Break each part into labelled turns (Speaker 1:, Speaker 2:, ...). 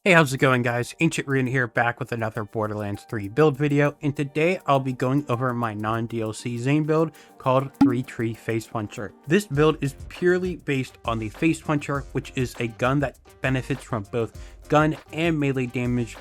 Speaker 1: Hey, how's it going, guys? Ancient Rune here, back with another Borderlands 3 build video, and today I'll be going over my non-DLC Zane build called 3-Tree Facepuncher. This build is purely based on the Facepuncher, which is a gun that benefits from both gun and melee damage,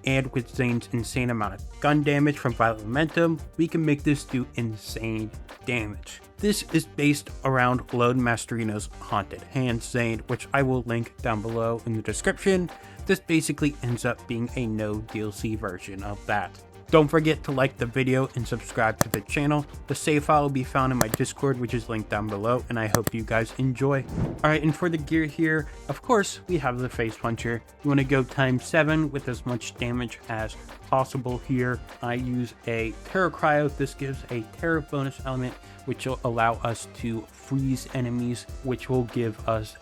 Speaker 1: and with Zane's insane amount of gun damage from Violent Momentum, we can make this do insane damage. This is based around Lonemasterino's Haunted Hands Zane, which I will link down below in the description. This basically ends up being a no DLC version of that. Don't forget to like the video and subscribe to the channel. The save file will be found in my Discord, which is linked down below, and I hope you guys enjoy. Alright, and for the gear here, of course, we have the Facepuncher. You want to go ×7 with as much damage as possible here. I use a Terror Cryo. This gives a Terror bonus element, which will allow us to freeze enemies, which will give us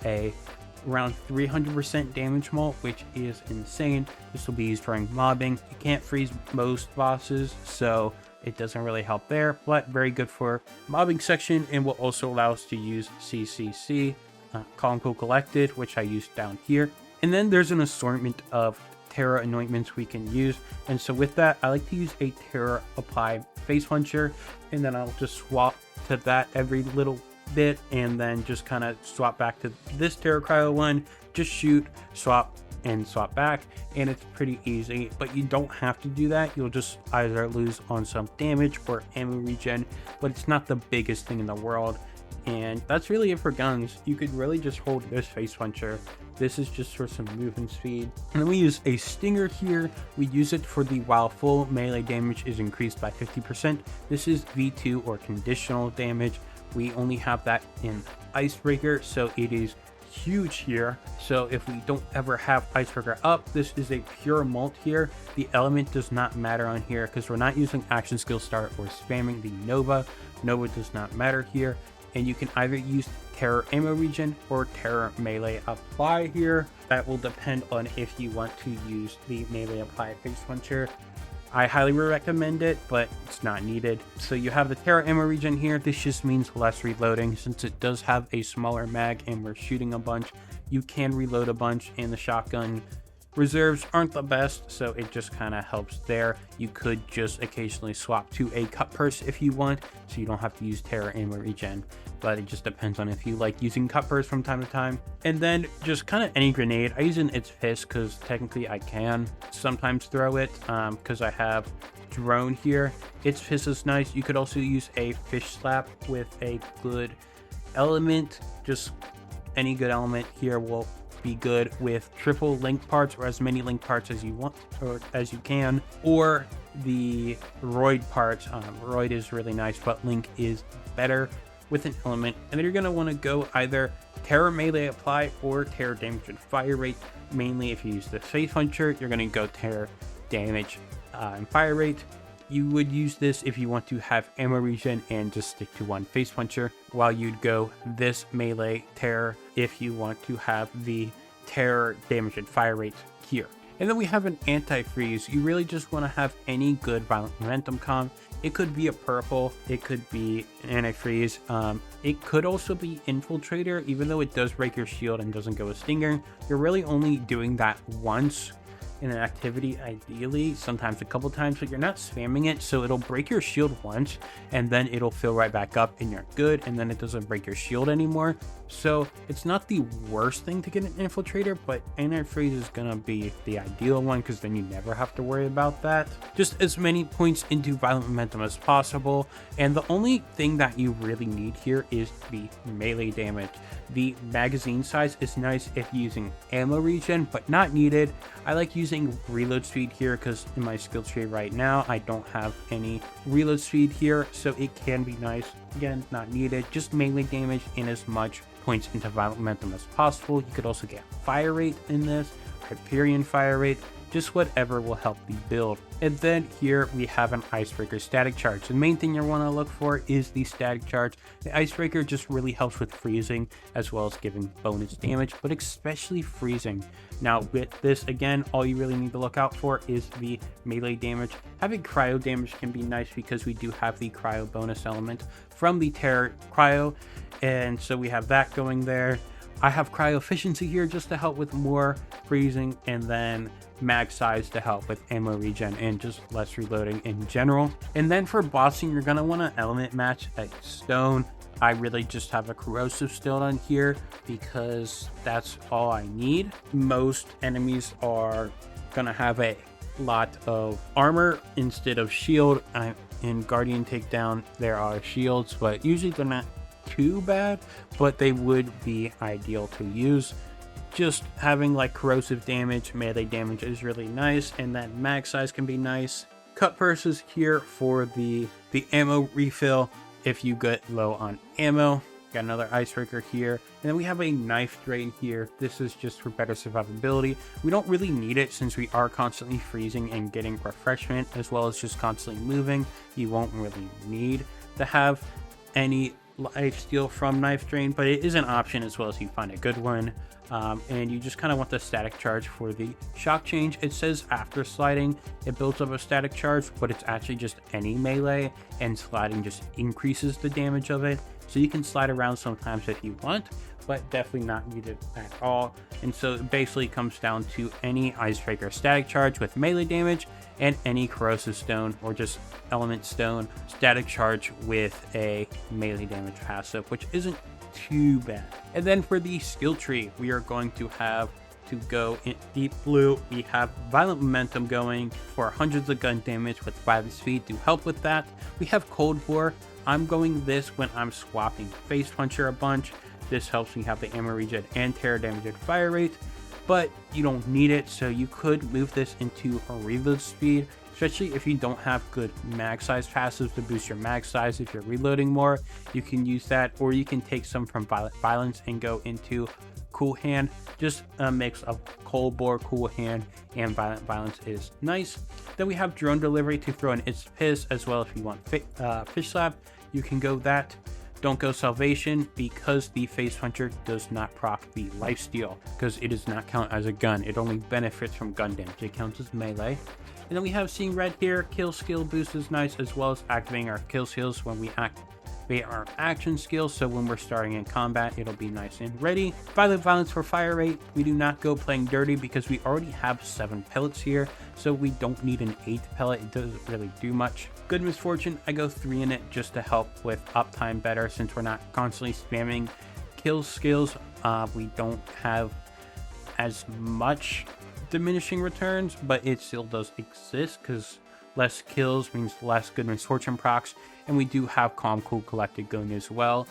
Speaker 1: around 300% damage mult, which is insane. This will be used during mobbing. You can't freeze most bosses, so it doesn't really help there, but very good for mobbing section, and will also allow us to use CCC, Calm Cool Collected, which I use down here. And then there's an assortment of Terra anointments we can use, and so with that, I like to use a Terra Apply Facepuncher, and then I'll just swap to that every little bit, and then just kind of swap back to this Terror Cryo one, just shoot, swap, and swap back, and it's pretty easy. But you don't have to do that. You'll just either lose on some damage or ammo regen, but it's not the biggest thing in the world. And that's really it for guns. You could really just hold this Facepuncher. This is just for some movement speed. And then we use a Stinger here. We use it for the while full melee damage is increased by 50%. This is V2 or conditional damage. We only have that in Icebreaker, so it is huge here. So if we don't ever have Icebreaker up, this is a pure mult here. The element does not matter on here because we're not using action skill start or spamming the Nova. Nova does not matter here. And you can either use Terror Ammo Regen or Terror Melee Apply here. That will depend on if you want to use the Melee Apply Facepuncher. I highly recommend it, but it's not needed. So you have the Terra Ammo Regen here. This just means less reloading. Since it does have a smaller mag and we're shooting a bunch, you can reload a bunch, and the shotgun reserves aren't the best, so it just kind of helps there. You could just occasionally swap to a cut purse if you want, so you don't have to use Terra Ammo Regen, but it just depends on if you like using cut purse from time to time. And then just kind of any grenade. I use an Its Fist because technically I can sometimes throw it because I have drone here. Its Fist is nice. You could also use a fish slap with a good element. Just any good element here will be good with triple link parts, or as many link parts as you want or as you can, or the roid parts. Roid is really nice, but link is better with an element. And then you're going to want to go either Terror Melee Apply or Terror Damage and Fire Rate. Mainly if you use the Facepuncher, you're going to go Terror Damage and Fire Rate. You would use this if you want to have ammo regen and just stick to one Facepuncher, while you'd go this melee Terror if you want to have the Terror Damage and Fire Rate here. And then we have an anti-freeze. You really just want to have any good Violent Momentum comp. It could be a purple, it could be an anti-freeze, it could also be Infiltrator. Even though it does break your shield and doesn't go with Stinger, you're really only doing that once in an activity, ideally, sometimes a couple times, but you're not spamming it, so it'll break your shield once and then it'll fill right back up and you're good, and then it doesn't break your shield anymore. So it's not the worst thing to get an Infiltrator, but anti-freeze is gonna be the ideal one because then you never have to worry about that. Just as many points into Violent Momentum as possible, and the only thing that you really need here is the melee damage. The magazine size is nice if using ammo regen, but not needed. I like using reload speed here because in my skill tree right now I don't have any reload speed here, so it can be nice. Again, not needed. Just melee damage and as much points into Violent Momentum as possible. You could also get Fire Rate in this, Hyperion Fire Rate, just whatever will help the build. And then here we have an Icebreaker static charge. The main thing you want to look for is the static charge. The Icebreaker just really helps with freezing as well as giving bonus damage, but especially freezing. Now with this, again, all you really need to look out for is the melee damage. Having cryo damage can be nice because we do have the cryo bonus element from the Terror Cryo, and so we have that going there. I have cryo efficiency here just to help with more freezing, and then mag size to help with ammo regen and just less reloading in general. And then for bossing, you're going to want to element match a stone. I really just have a corrosive stone on here because that's all I need. Most enemies are going to have a lot of armor instead of shield. In Guardian Takedown there are shields, but usually they're not too bad, but they would be ideal to use. Just having like corrosive damage, melee damage is really nice, and then mag size can be nice. Cut purses here for the ammo refill if you get low on ammo. Got another icebreaker here, and then we have a knife drain here. This is just for better survivability. We don't really need it since we are constantly freezing and getting refreshment, as well as just constantly moving. You won't really need to have any life steal from knife drain, but it is an option as well as you find a good one. And you just kind of want the static charge for the shock change. It says after sliding it builds up a static charge, but it's actually just any melee, and sliding just increases the damage of it. So you can slide around sometimes if you want, but definitely not needed at all. And so it basically comes down to any icebreaker static charge with melee damage, and any corrosive stone or just element stone static charge with a melee damage passive, which isn't too bad. And then for the skill tree, we are going to have to go in deep blue. We have violent momentum going for hundreds of gun damage with 5 speed to help with that. We have cold bore. I'm going this when I'm swapping Facepuncher a bunch. This helps me have the ammo regen and terror damage and fire rate, but you don't need it, so you could move this into a reload speed, especially if you don't have good mag size passives to boost your mag size. If you're reloading more, you can use that, or you can take some from Violent Violence and go into Cool Hand. Just a mix of Cold Bore, Cool Hand, and Violent Violence is nice. Then we have Drone Delivery to throw in its piss, as well. If you want Fish Slap, you can go that. Don't go Salvation because the Facepuncher does not proc the lifesteal, because it does not count as a gun. It only benefits from gun damage. It counts as melee. And then we have Seeing Red here. Kill skill boost is nice, as well as activating our kill skills when we activate our action skills. So when we're starting in combat, it'll be nice and ready. Violent Violence for fire rate. We do not go playing dirty because we already have 7 pellets here, so we don't need an 8th pellet. It doesn't really do much. Good Misfortune, I go 3 in it just to help with uptime better, since we're not constantly spamming kill skills. We don't have as much diminishing returns, but it still does exist because less kills means less Good Misfortune procs, and we do have Calm, Cool, Collected going as well.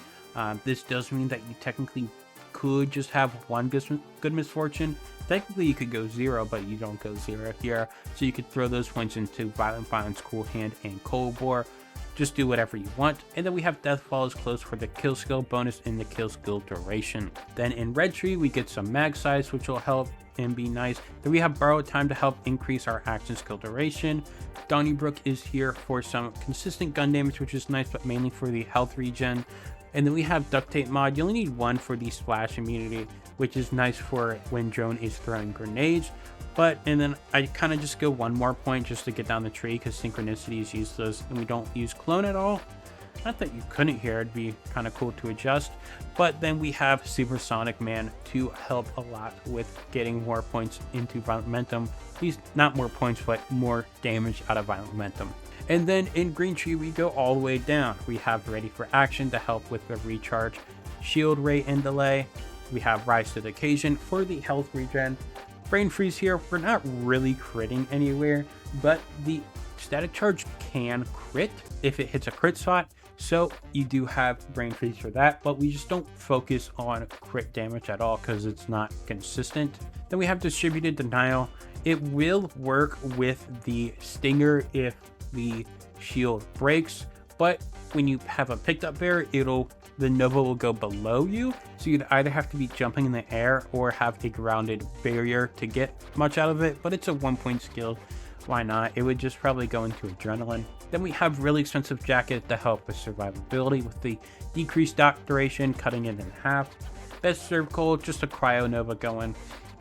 Speaker 1: This does mean that you technically could just have 1 Good Misfortune. Technically you could go 0, but you don't go 0 here, so you could throw those points into Violent Violence, Cool Hand, and Cold Bore. Just do whatever you want. And then we have Death Follows Close for the kill skill bonus and the kill skill duration. Then in Red Tree we get some mag size, which will help and be nice. Then we have Borrowed Time to help increase our action skill duration. Donnybrook is here for some consistent gun damage, which is nice, but mainly for the health regen. And then we have Duct Tape mod. You only need 1 for the splash immunity, which is nice for when drone is throwing grenades. And then I kind of just go 1 more point just to get down the tree, because synchronicities use those, and we don't use clone at all. Not that you couldn't here, it'd be kind of cool to adjust. But then we have Supersonic Man to help a lot with getting more points into Violent Momentum. He's not more points, but more damage out of Violent Momentum. And then in Green Tree we go all the way down. We have Ready for Action to help with the recharge, shield rate and delay. We have Rise to the Occasion for the health regen. Brain Freeze here, we're not really critting anywhere, but the static charge can crit if it hits a crit spot, so you do have Brain Freeze for that, but we just don't focus on crit damage at all because it's not consistent. Then we have Distributed Denial. It will work with the Stinger if the shield breaks, but when you have a picked up bear, the Nova will go below you, so you'd either have to be jumping in the air or have a grounded barrier to get much out of it. But it's a 1-point skill, why not? It would just probably go into Adrenaline. Then we have Really Expensive Jacket to help with survivability with the decreased dock duration, cutting it in half. Best Cervical, just a Cryo Nova going.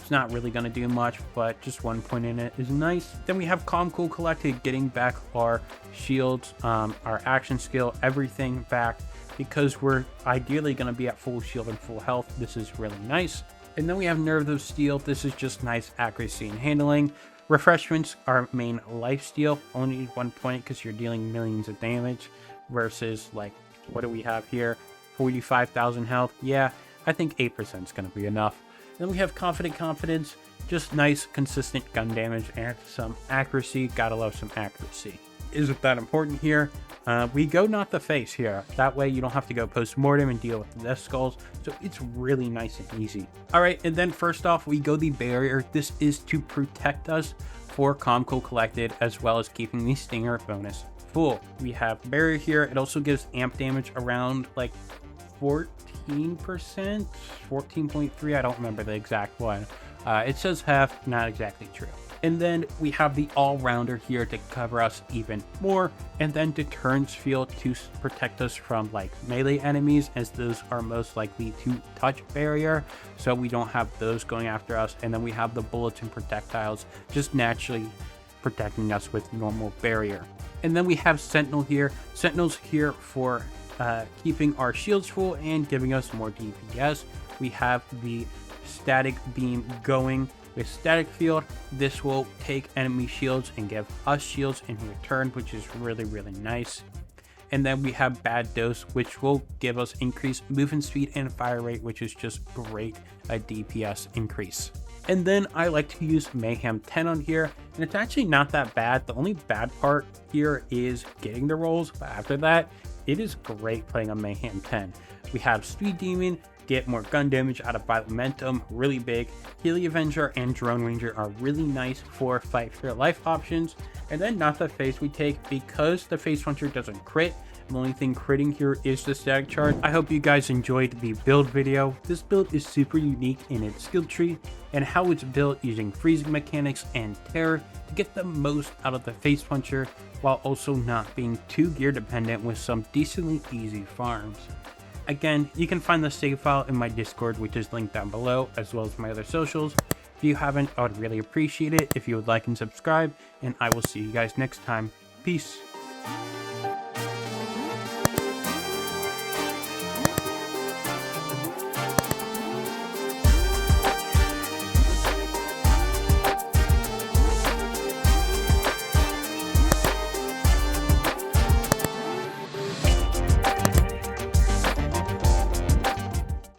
Speaker 1: It's not really going to do much, but just 1 point in it is nice. Then we have Calm Cool Collected, getting back our shields, our action skill, everything back, because we're ideally going to be at full shield and full health. This is really nice. And then we have Nerve of Steel. This is just nice accuracy and handling. Refreshments are main life steal, only need 1 point because you're dealing millions of damage, versus like, what do we have here? 45,000 health. Yeah, I think 8% is going to be enough. Then we have Confident Confidence, just nice consistent gun damage and some accuracy. Gotta love some accuracy. Isn't that important here? We go Not the Face here. That way you don't have to go post-mortem and deal with the death skulls. So it's really nice and easy. All right, and then first off, we go the Barrier. This is to protect us for Calm Cool Collected, as well as keeping the Stinger bonus full. We have Barrier here. It also gives amp damage around like 14%, 14.3. I don't remember the exact one. It says half, not exactly true. And then we have the All-Rounder here to cover us even more, and then Deterrence Field to protect us from like melee enemies, as those are most likely to touch Barrier, so we don't have those going after us. And then we have the Bullets and Projectiles just naturally protecting us with normal Barrier. And then we have Sentinel here. Sentinel's here for keeping our shields full and giving us more DPS. We have the Static Beam going. With Static Field, this will take enemy shields and give us shields in return, which is really, really nice. And then we have Bad Dose, which will give us increased movement speed and fire rate, which is just great, a DPS increase. And then I like to use Mayhem 10 on here, and it's actually not that bad. The only bad part here is getting the rolls, but after that, it is great playing on Mayhem 10. We have Speed Demon, get more gun damage out of Vital Momentum, really big. Healy Avenger and Drone Ranger are really nice for fight for your life options. And then Not the Face we take because the Facepuncher doesn't crit. The only thing critting here is the static charge. I hope you guys enjoyed the build video. This build is super unique in its skill tree and how it's built using freezing mechanics and terror to get the most out of the Facepuncher, while also not being too gear dependent with some decently easy farms. Again, you can find the save file in my Discord, which is linked down below, as well as my other socials. If you haven't, I would really appreciate it if you would like and subscribe, and I will see you guys next time. Peace.